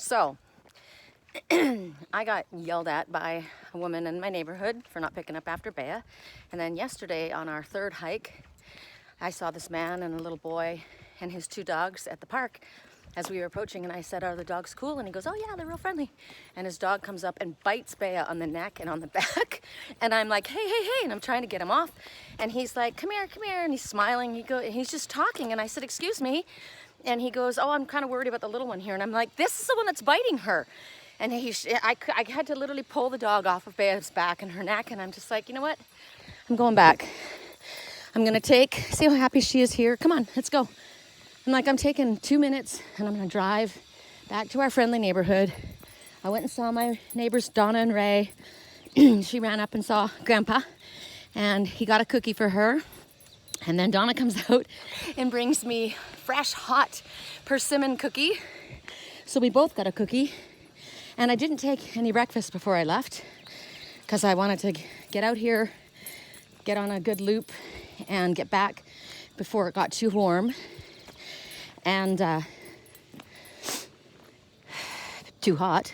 So, I got yelled at by a woman in my neighborhood for not picking up after Bea. And then yesterday on our third hike, I saw this man and a little boy and his two dogs at the park as we were approaching, and I said, "Are the dogs cool?" And he goes, "Oh yeah, they're real friendly." And his dog comes up and bites Bea on the neck and on the back. And I'm like, "Hey, hey, hey," and I'm trying to get him off. And he's like, "Come here, come here." And he's smiling. He's just talking. And I said, "Excuse me." And he goes, "Oh, I'm kind of worried about the little one here." And I'm like, "This is the one that's biting her." And I had to literally pull the dog off of Bea's back and her neck. And I'm just like, you know what? I'm going back. I'm going to see how happy she is here. Come on, let's go. I'm like, I'm taking 2 minutes and I'm going to drive back to our friendly neighborhood. I went and saw my neighbors, Donna and Ray. She ran up and saw Grandpa and he got a cookie for her. And then Donna comes out and brings me fresh, hot persimmon cookie. So we both got a cookie. And I didn't take any breakfast before I left because I wanted to get out here, get on a good loop, and get back before it got too warm and too hot.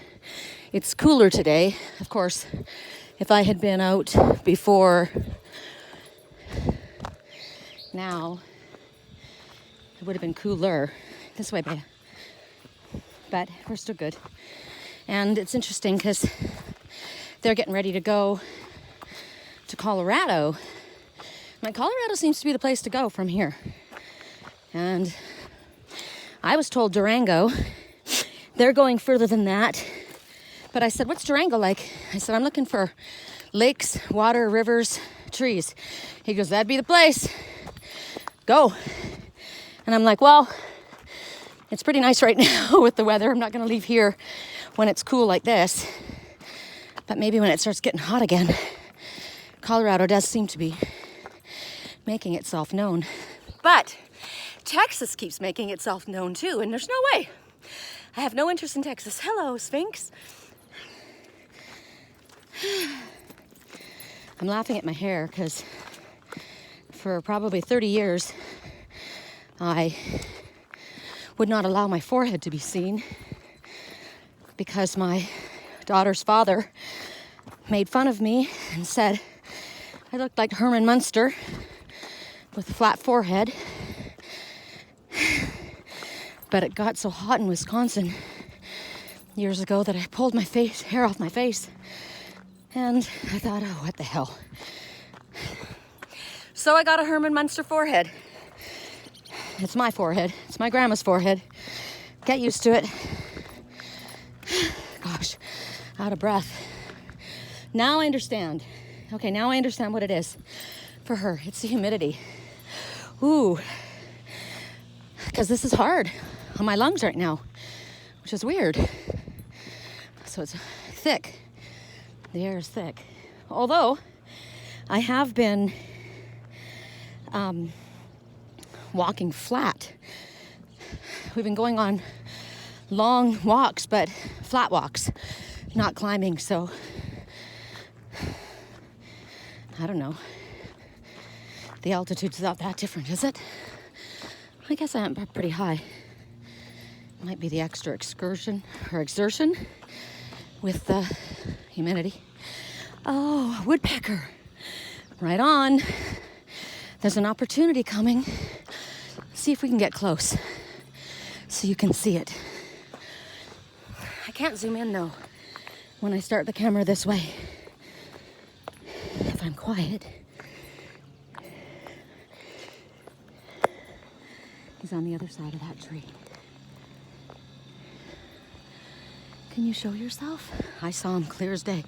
It's cooler today. Of course, if I had been out before now, it would have been cooler. This way, Bea. But we're still good. And it's interesting because they're getting ready to go to Colorado. Like, Colorado seems to be the place to go from here. And I was told Durango. They're going further than that. But I said, "What's Durango like?" I said, "I'm looking for lakes, water, rivers, trees." He goes, "That'd be the place. Go." And I'm like, well, it's pretty nice right now with the weather. I'm not going to leave here when it's cool like this. But maybe when it starts getting hot again. Colorado does seem to be making itself known. But Texas keeps making itself known too, and there's no way. I have no interest in Texas. Hello, Sphinx. I'm laughing at my hair because for probably 30 years, I would not allow my forehead to be seen because my daughter's father made fun of me and said I looked like Herman Munster with a flat forehead. But it got so hot in Wisconsin years ago that I pulled my hair off my face. And I thought, oh, what the hell. So I got a Herman Munster forehead. It's my forehead. It's my grandma's forehead. Get used to it. Gosh, out of breath. Now I understand. Okay, now I understand what it is for her. It's the humidity. Ooh. Because this is hard on my lungs right now, which is weird. So it's thick. The air is thick. Although I have been walking flat. We've been going on long walks, but flat walks, not climbing. So I don't know. The altitude's not that different, is it? I guess I am pretty high. Might be the extra exertion with the humidity. Oh, woodpecker. Right on. There's an opportunity coming. See if we can get close so you can see it. I can't zoom in though when I start the camera this way. If I'm quiet. He's on the other side of that tree. Can you show yourself? I saw him clear as day.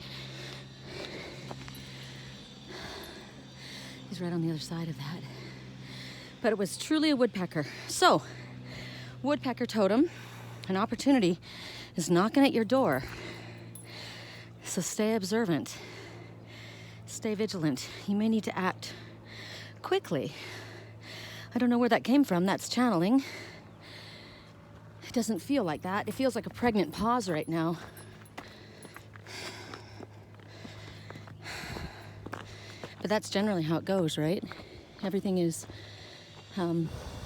He's right on the other side of that. But it was truly a woodpecker. So, woodpecker totem, an opportunity is knocking at your door. So stay observant. Stay vigilant. You may need to act quickly. I don't know where that came from. That's channeling. It doesn't feel like that. It feels like a pregnant pause right now. But that's generally how it goes, right? Everything is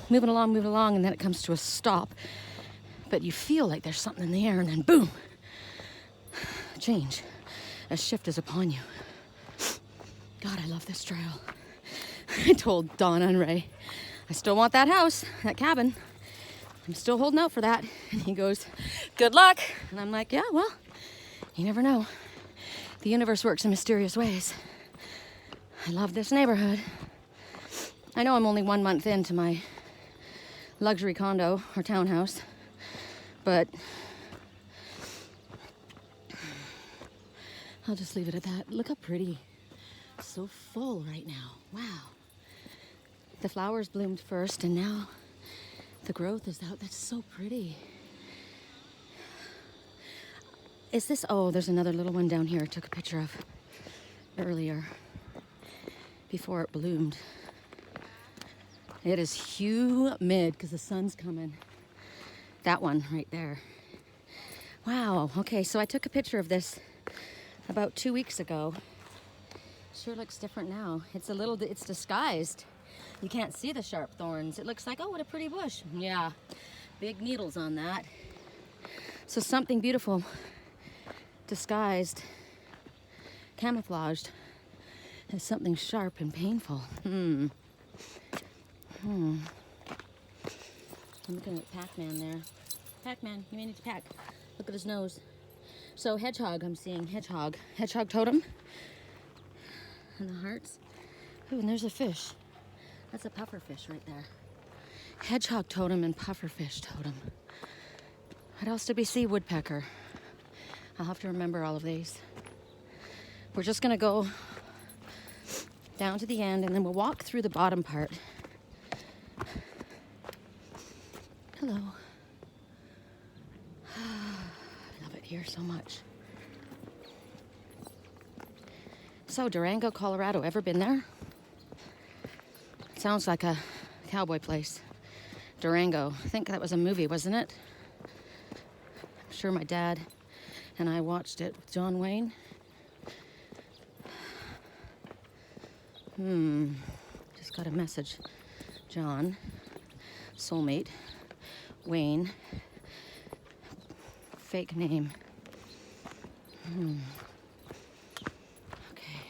moving along, and then it comes to a stop. but you feel like there's something in the air, and then boom, change. A shift is upon you. God, I love this trail. I told Donna and Ray, I still want that house, that cabin. I'm still holding out for that. And he goes, good luck. And I'm like, yeah, well, you never know. The universe works in mysterious ways. I love this neighborhood. I know I'm only 1 month into my luxury condo or townhouse, but I'll just leave it at that. Look how pretty. So full right now. Wow. The flowers bloomed first, and now the growth is out. That's so pretty. Is this, oh, there's another little one down here I took a picture of earlier before it bloomed. It is humid because the sun's coming. That one right there. Wow, okay, so I took a picture of this about 2 weeks ago. Sure looks different now. It's disguised. You can't see the sharp thorns. It looks like, oh, what a pretty bush. Yeah, big needles on that. So something beautiful, disguised, camouflaged, as something sharp and painful. I'm looking at Pac-Man there. Pac-Man, you may need to pack. Look at his nose. So Hedgehog, I'm seeing Hedgehog. Hedgehog totem. And the hearts. Ooh, and there's a fish. That's a pufferfish right there. Hedgehog totem and pufferfish totem. What else did we see? Woodpecker. I'll have to remember all of these. We're just gonna go down to the end, and then we'll walk through the bottom part. Hello. I love it here so much. So Durango, Colorado, ever been there? It sounds like a cowboy place. Durango, I think that was a movie, wasn't it? I'm sure my dad and I watched it with John Wayne. Just got a message. John, soulmate, Wayne, fake name. Okay.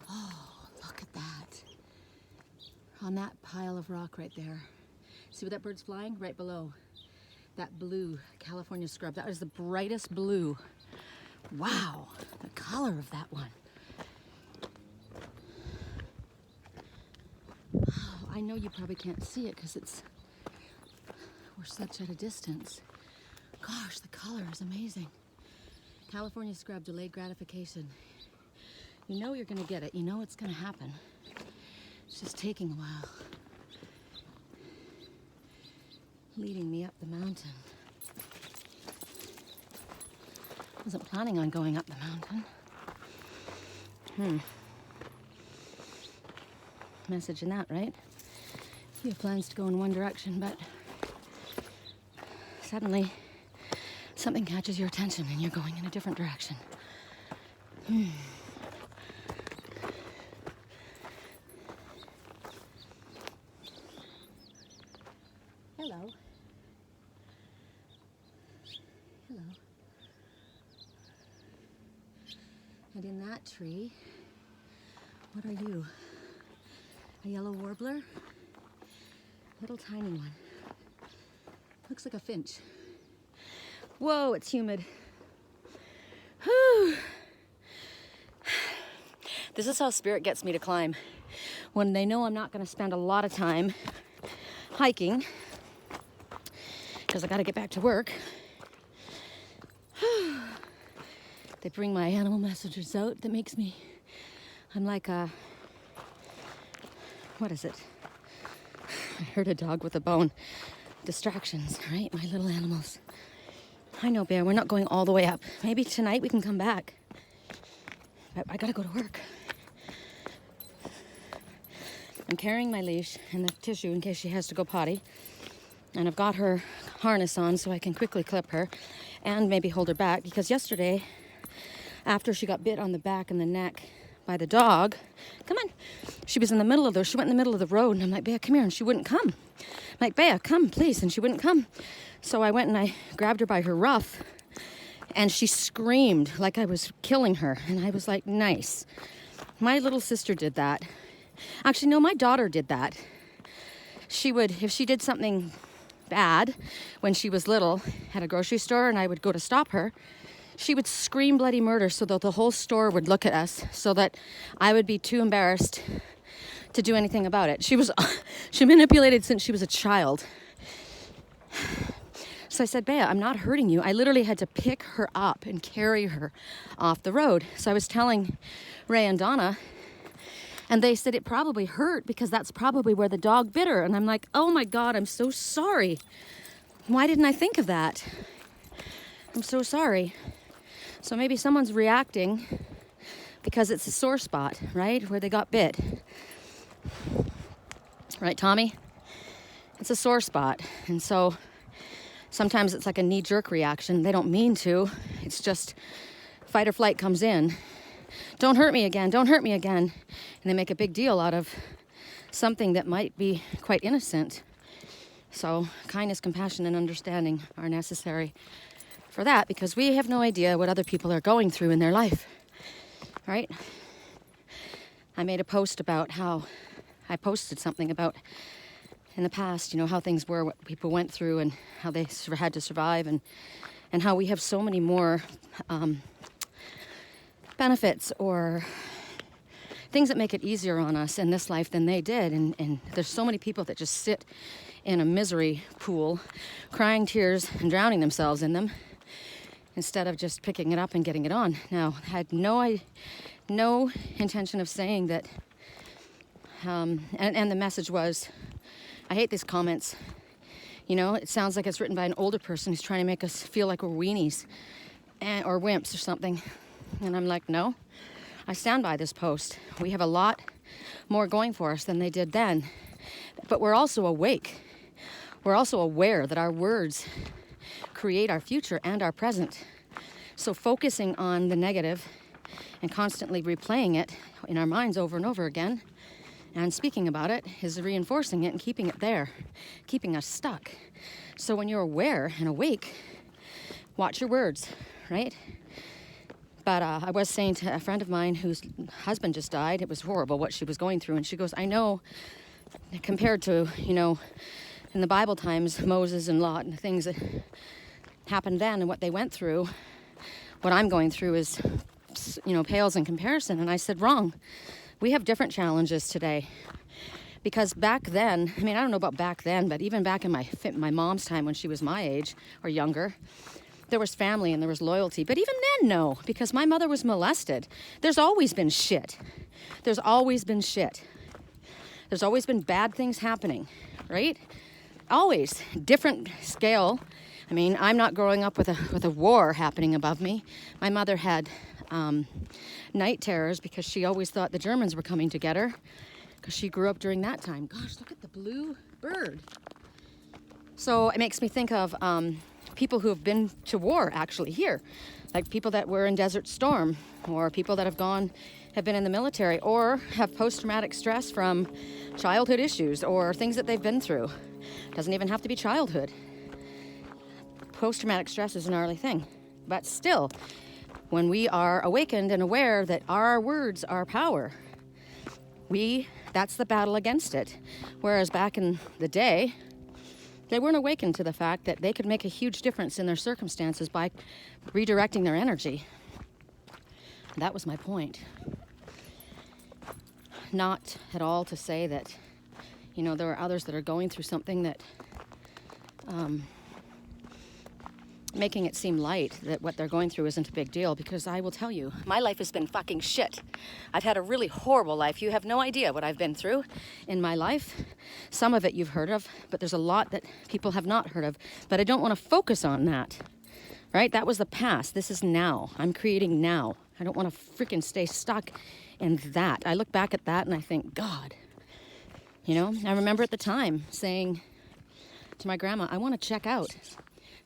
Oh, look at that. On that pile of rock right there. See where that bird's flying? Right below. That blue California scrub. That is the brightest blue. Wow, the color of that one. Oh, I know you probably can't see it because we're such at a distance. Gosh, the color is amazing. California scrub, delayed gratification. You know you're gonna get it. You know it's gonna happen. It's just taking a while. Leading me up the mountain. Wasn't planning on going up the mountain. Message in that, right? You have plans to go in one direction, but suddenly something catches your attention and you're going in a different direction. Hello. Hello. And in that tree, what are you? A yellow warbler? Little tiny one. Looks like a finch. Whoa, it's humid. Whew. This is how spirit gets me to climb. When they know I'm not going to spend a lot of time hiking, because I got to get back to work, they bring my animal messages out that makes me, I'm like a, what is it? I heard a dog with a bone. Distractions, right? My little animals. I know, Bear, we're not going all the way up. Maybe tonight we can come back. But I gotta go to work. I'm carrying my leash and the tissue in case she has to go potty. And I've got her harness on so I can quickly clip her and maybe hold her back, because yesterday, after she got bit on the back and the neck by the dog, come on, she was in the middle of she went in the middle of the road, and I'm like, Bea, come here, and she wouldn't come. I'm like, Bea, come, please. And she wouldn't come. So I went and I grabbed her by her ruff, and she screamed like I was killing her. And I was like, nice. My little sister did that. Actually, no, my daughter did that. She would, if she did something bad when she was little at a grocery store and I would go to stop her, she would scream bloody murder so that the whole store would look at us, so that I would be too embarrassed to do anything about it. She manipulated since she was a child. So I said, Bea, I'm not hurting you. I literally had to pick her up and carry her off the road. So I was telling Ray and Donna, and they said it probably hurt because that's probably where the dog bit her. And I'm like, oh my God, I'm so sorry. Why didn't I think of that? I'm so sorry. So maybe someone's reacting because it's a sore spot, right? Where they got bit. Right, Tommy? It's a sore spot. And so sometimes it's like a knee-jerk reaction. They don't mean to. It's just fight or flight comes in. Don't hurt me again. Don't hurt me again. And they make a big deal out of something that might be quite innocent. So kindness, compassion, and understanding are necessary for that, because we have no idea what other people are going through in their life, right? I made a post about how I posted something about in the past, how things were, what people went through and how they had to survive, and how we have so many more benefits or things that make it easier on us in this life than they did. And there's so many people that just sit in a misery pool, crying tears and drowning themselves in them, instead of just picking it up and getting it on. Now, I had no intention of saying that, and the message was, I hate these comments. It sounds like it's written by an older person who's trying to make us feel like we're weenies or wimps or something. And I'm like, no, I stand by this post. We have a lot more going for us than they did then. But we're also awake. We're also aware that our words create our future and our present. So focusing on the negative and constantly replaying it in our minds over and over again and speaking about it is reinforcing it and keeping it there, keeping us stuck. So when you're aware and awake, watch your words, right? But I was saying to a friend of mine whose husband just died, it was horrible what she was going through. And she goes, I know, compared to, in the Bible times, Moses and Lot and the things that happened then and what they went through, what I'm going through is, pales in comparison. And I said, wrong. We have different challenges today. Because back then, I don't know about back then, but even back in my mom's time when she was my age or younger, there was family and there was loyalty. But even then, no, because my mother was molested. There's always been shit. There's always been shit. There's always been bad things happening, right? Always. Different scale. I'm not growing up with a war happening above me. My mother had night terrors because she always thought the Germans were coming to get her, because she grew up during that time. Gosh, look at the blue bird. So it makes me think of people who have been to war actually here, like people that were in Desert Storm, or people that have been in the military, or have post-traumatic stress from childhood issues or things that they've been through. Doesn't even have to be childhood. Post-traumatic stress is a gnarly thing. But still, when we are awakened and aware that our words are power, that's the battle against it. Whereas back in the day, they weren't awakened to the fact that they could make a huge difference in their circumstances by redirecting their energy. That was my point. Not at all to say that, there are others that are going through something that, making it seem light, that what they're going through isn't a big deal, because I will tell you, my life has been fucking shit. I've had a really horrible life. You have no idea what I've been through in my life. Some of it you've heard of, but there's a lot that people have not heard of. But I don't want to focus on that, right? That was the past. This is now. I'm creating now. I don't want to freaking stay stuck in that. I look back at that and I think, God, I remember at the time saying to my grandma, I want to check out.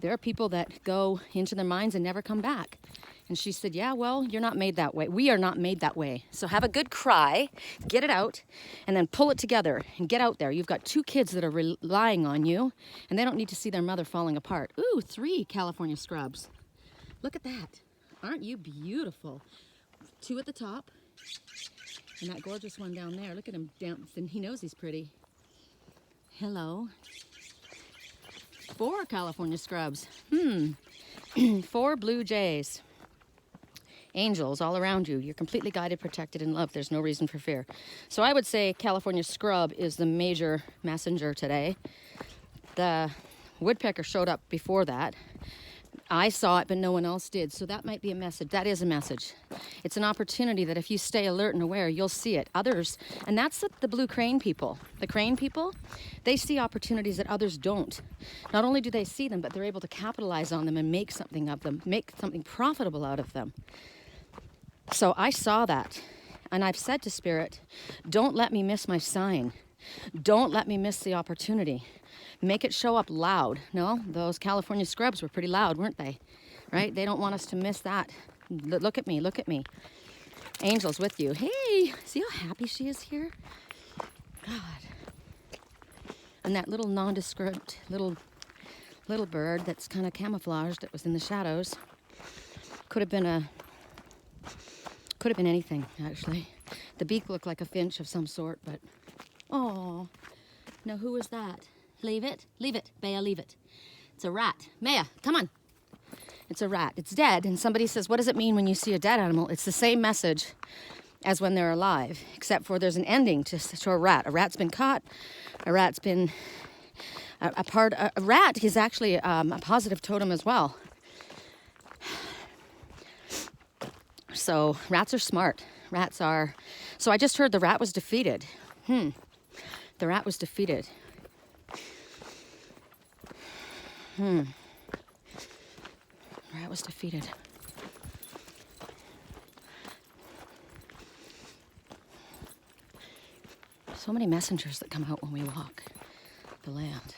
There are people that go into their minds and never come back. And she said, yeah, well, you're not made that way. We are not made that way. So have a good cry, get it out, and then pull it together and get out there. You've got 2 kids that are relying on you, and they don't need to see their mother falling apart. Ooh, 3 California scrubs. Look at that. Aren't you beautiful? 2 at the top, and that gorgeous one down there. Look at him dancing. He knows he's pretty. Hello. 4 California scrubs. 4 blue jays. Angels all around you. You're completely guided, protected, and loved. There's no reason for fear. So I would say California scrub is the major messenger today. The woodpecker showed up before that. I saw it, but no one else did. So that might be a message. That is a message. It's an opportunity that if you stay alert and aware, you'll see it. Others, and that's the blue crane people. The crane people, they see opportunities that others don't. Not only do they see them, but they're able to capitalize on them and make something of them, make something profitable out of them. So I saw that, and I've said to Spirit, don't let me miss my sign. Don't let me miss the opportunity. Make it show up loud. No, those California scrubs were pretty loud, weren't they? Right? They don't want us to miss that. Look at me, look at me. Angel's with you. Hey, see how happy she is here? God. And that little nondescript little bird that's kind of camouflaged that was in the shadows could have been anything, actually. The beak looked like a finch of some sort, but oh, now who was that? Leave it, Bea, leave it. It's a rat. Maya, come on. It's a rat. It's dead, and somebody says, what does it mean when you see a dead animal? It's the same message as when they're alive, except for there's an ending to a rat. A rat's been caught. A rat's been a rat is actually a positive totem as well. So rats are smart. Rats are. So I just heard the rat was defeated. The rat was defeated. The rat was defeated. So many messengers that come out when we walk the land.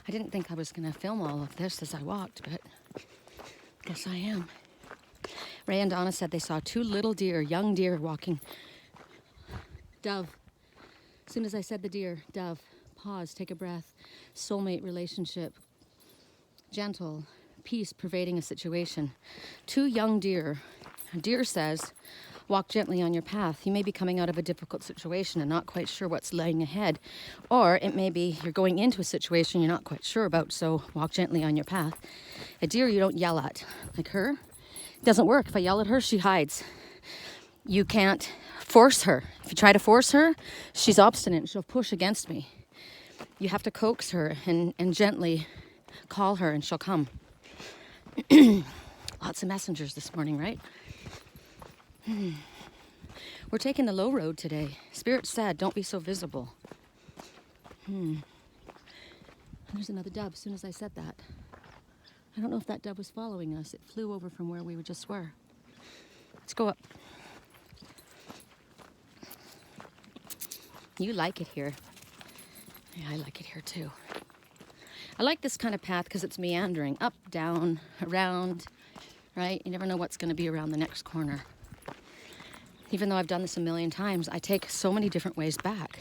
I didn't think I was going to film all of this as I walked, but I guess I am. Ray and Donna said they saw 2 little deer, young deer, walking. Dove. As soon as I said the deer, dove. Pause, take a breath. Soulmate relationship. Gentle. Peace pervading a situation. 2 young deer. A deer says, walk gently on your path. You may be coming out of a difficult situation and not quite sure what's laying ahead. Or it may be you're going into a situation you're not quite sure about, so walk gently on your path. A deer you don't yell at. Like her, it doesn't work. If I yell at her, she hides. You can't force her. If you try to force her, she's obstinate and she'll push against me. You have to coax her and gently call her and she'll come. Lots of messengers this morning, right? We're taking the low road today. Spirit said, don't be so visible. There's another dove as soon as I said that. I don't know if that dove was following us. It flew over from where we just were. Let's go up. You like it here. Yeah, I like it here too. I like this kind of path because it's meandering. Up, down, around, right? You never know what's going to be around the next corner. Even though I've done this a million times, I take so many different ways back.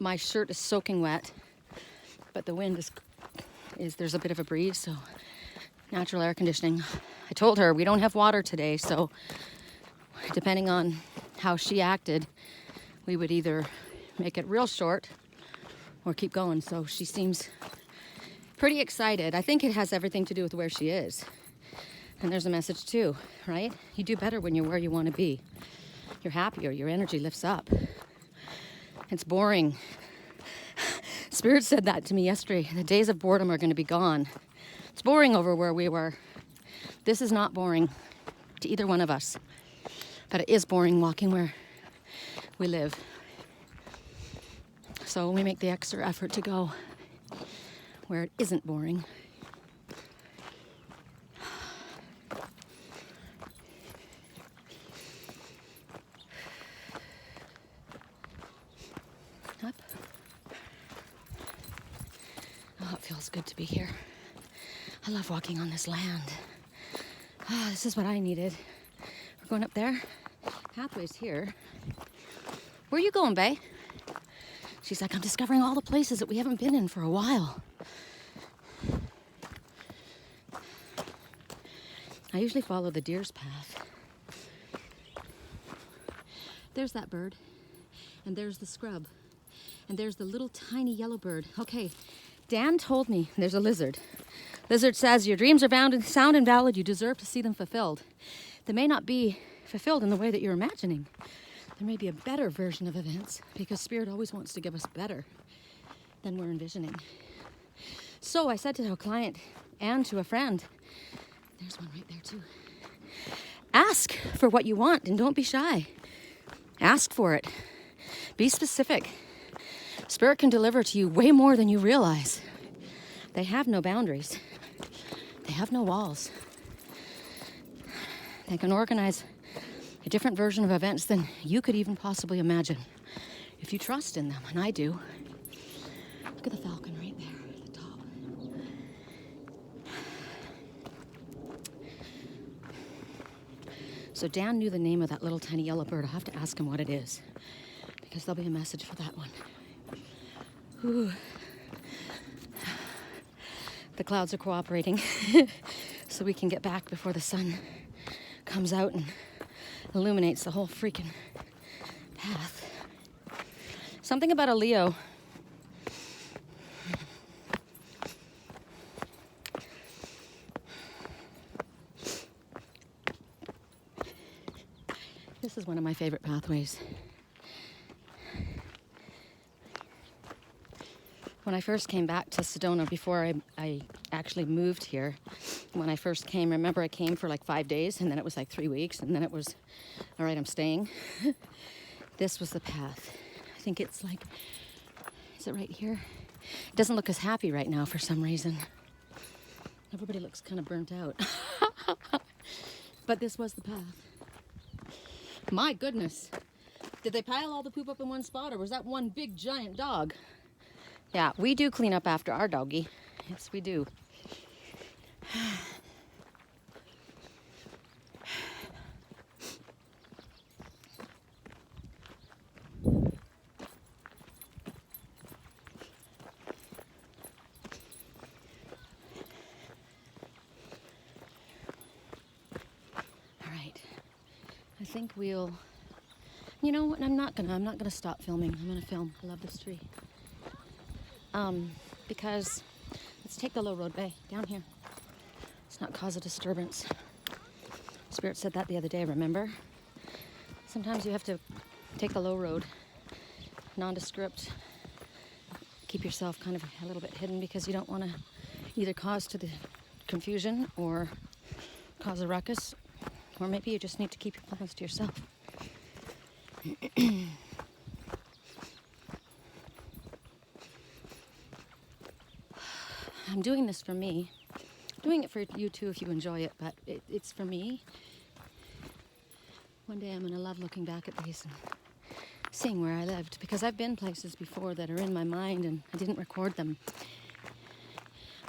My shirt is soaking wet, but the wind is there's a bit of a breeze, so natural air conditioning. I told her we don't have water today, so depending on how she acted, we would either make it real short or keep going. So she seems pretty excited. I think it has everything to do with where she is. And there's a message too, right? You do better when you're where you want to be. You're happier, your energy lifts up. It's boring. Spirit said that to me yesterday. The days of boredom are going to be gone. It's boring over where we were. This is not boring to either one of us. But it is boring walking where we live. So we make the extra effort to go where it isn't boring. good to be here. I love walking on this land. This is what I needed. We're going up there. Pathway's here. Where are you going, bae? She's like, I'm discovering all the places that we haven't been in for a while. I usually follow the deer's path. There's that bird, and there's the scrub, and there's the little tiny yellow bird. Okay, Dan told me there's a lizard. Lizard says your dreams are bound and sound and valid. You deserve to see them fulfilled. They may not be fulfilled in the way that you're imagining. There may be a better version of events because Spirit always wants to give us better than we're envisioning. So I said to a client and to a friend, there's one right there too. Ask for what you want and don't be shy. Ask for it. Be specific. Spirit can deliver to you way more than you realize. They have no boundaries. They have no walls. They can organize a different version of events than you could even possibly imagine if you trust in them, and I do. Look at the falcon right there at the top. So Dan knew the name of that little tiny yellow bird. I'll have to ask him what it is because there'll be a message for that one. Ooh. The clouds are cooperating so we can get back before the sun comes out and illuminates the whole freaking path. Something about a Leo. This is one of my favorite pathways. When I first came back to Sedona, before I actually moved here, when I first came, remember I came for like 5 days, and then it was like 3 weeks, and then it was, all right, I'm staying. This was the path. I think it's like, is it right here? It doesn't look as happy right now for some reason. Everybody looks kind of burnt out. But this was the path. My goodness. Did they pile all the poop up in one spot, or was that one big giant dog? Yeah, we do clean up after our doggy. Yes, we do. All right. I think we'll, you know what, I'm not gonna stop filming. I'm gonna film. I love this tree. Because let's take the low road bay down here. Let's not cause a disturbance. Spirit said that the other day, remember? Sometimes you have to take the low road, nondescript, keep yourself kind of a little bit hidden because you don't want to either cause to the confusion or cause a ruckus, or maybe you just need to keep your plans to yourself. I'm doing this for me. I'm doing it for you too if you enjoy it, but it's for me. One day I'm going to love looking back at these and seeing where I lived, because I've been places before that are in my mind and I didn't record them.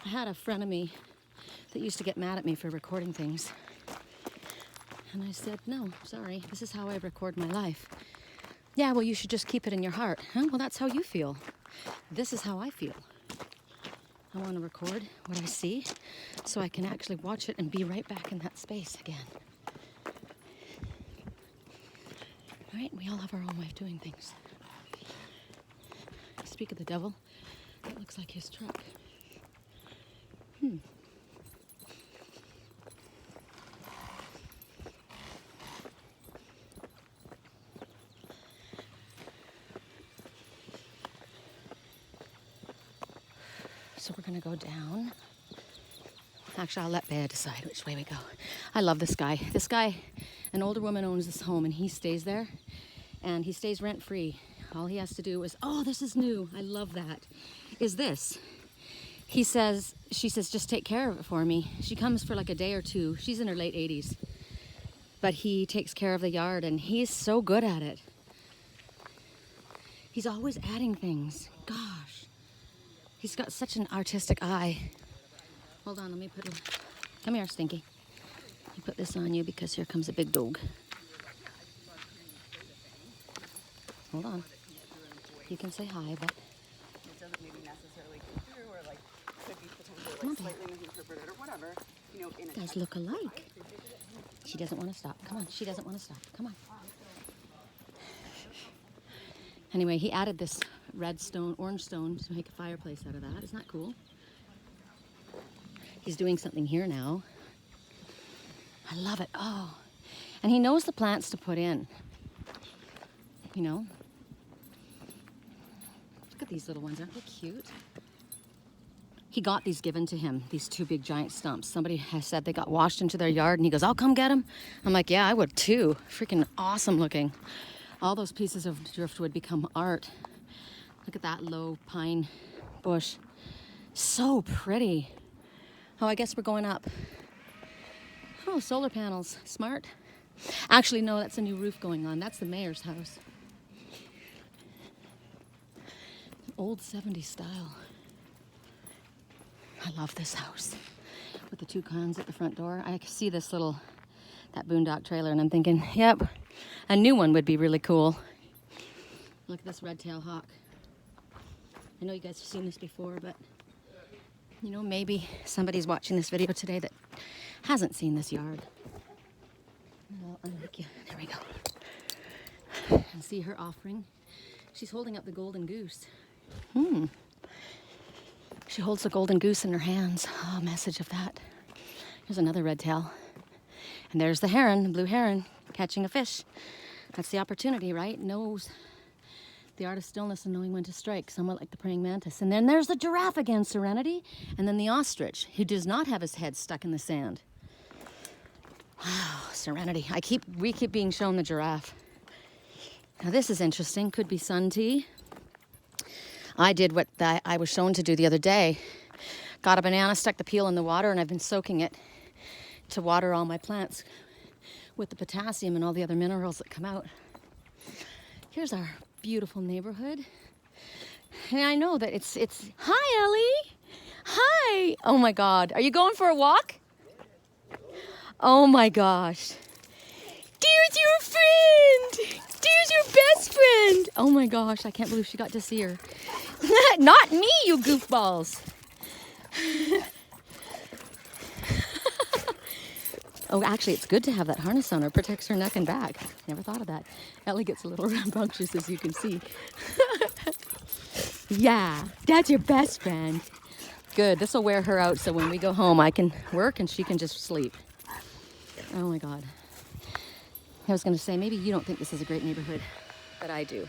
I had a friend of me that used to get mad at me for recording things. And I said, no, sorry, this is how I record my life. Yeah, well, you should just keep it in your heart. Huh? Well, that's how you feel. This is how I feel. I want to record what I see so I can actually watch it and be right back in that space again. All right, we all have our own way of doing things. Speak of the devil, that looks like his truck. So we're gonna go down. Actually, I'll let Bea decide which way we go. I love this guy. This guy, an older woman owns this home and he stays there and he stays rent-free. All he has to do is, oh, this is new. I love that. Is this. She says, just take care of it for me. She comes for like a day or two. She's in her late 80s. But he takes care of the yard and he's so good at it. He's always adding things. Gosh. He's got such an artistic eye. Hold on, let me put a... Come here, Stinky. Let me put this on you because here comes a big dog. Hold on. You can say hi, but... It doesn't maybe necessarily come through, or like could be potentially like slightly misinterpreted or whatever. You know, in a you guys look alike. She doesn't want to stop. Come on, she doesn't want to stop. Come on. Anyway, he added this red stone, orange stone to make a fireplace out of that. Isn't that cool? He's doing something here now. I love it. Oh, and he knows the plants to put in. You know? Look at these little ones. Aren't they cute? He got these given to him, these two big giant stumps. Somebody has said they got washed into their yard, and he goes, I'll come get them. I'm like, yeah, I would too. Freaking awesome looking. All those pieces of driftwood become art. Look at that low pine bush. So pretty. Oh, I guess we're going up. Oh, solar panels. Smart. Actually, no, that's a new roof going on. That's the mayor's house. Old 70s style. I love this house. With the two cons at the front door. I see this little, that boondock trailer, and I'm thinking, yep, a new one would be really cool. Look at this red-tailed hawk. I know you guys have seen this before, but you know, maybe somebody's watching this video today that hasn't seen this yard. I'll unhook you. There we go. And see her offering. She's holding up the golden goose. She holds the golden goose in her hands. Oh, message of that. Here's another red tail. And there's the heron, the blue heron, catching a fish. That's the opportunity, right? Knows the art of stillness and knowing when to strike, somewhat like the praying mantis. And then there's the giraffe again, Serenity. And then the ostrich, who does not have his head stuck in the sand. Wow, Serenity. We keep being shown the giraffe. Now this is interesting. Could be sun tea. I did what I was shown to do the other day. Got a banana, stuck the peel in the water, and I've been soaking it to water all my plants with the potassium and all the other minerals that come out. Here's our beautiful neighborhood. And I know that it's hi, Ellie. Hi. Oh my God. Are you going for a walk? Oh my gosh. There's your friend. There's your best friend. Oh my gosh. I can't believe she got to see her. Not me, you goofballs. Oh, actually, it's good to have that harness on her. Protects her neck and back. Never thought of that. Ellie gets a little rambunctious, as you can see. Yeah, that's your best friend. Good. This will wear her out, so when we go home, I can work and she can just sleep. Oh my God. I was going to say, maybe you don't think this is a great neighborhood, but I do.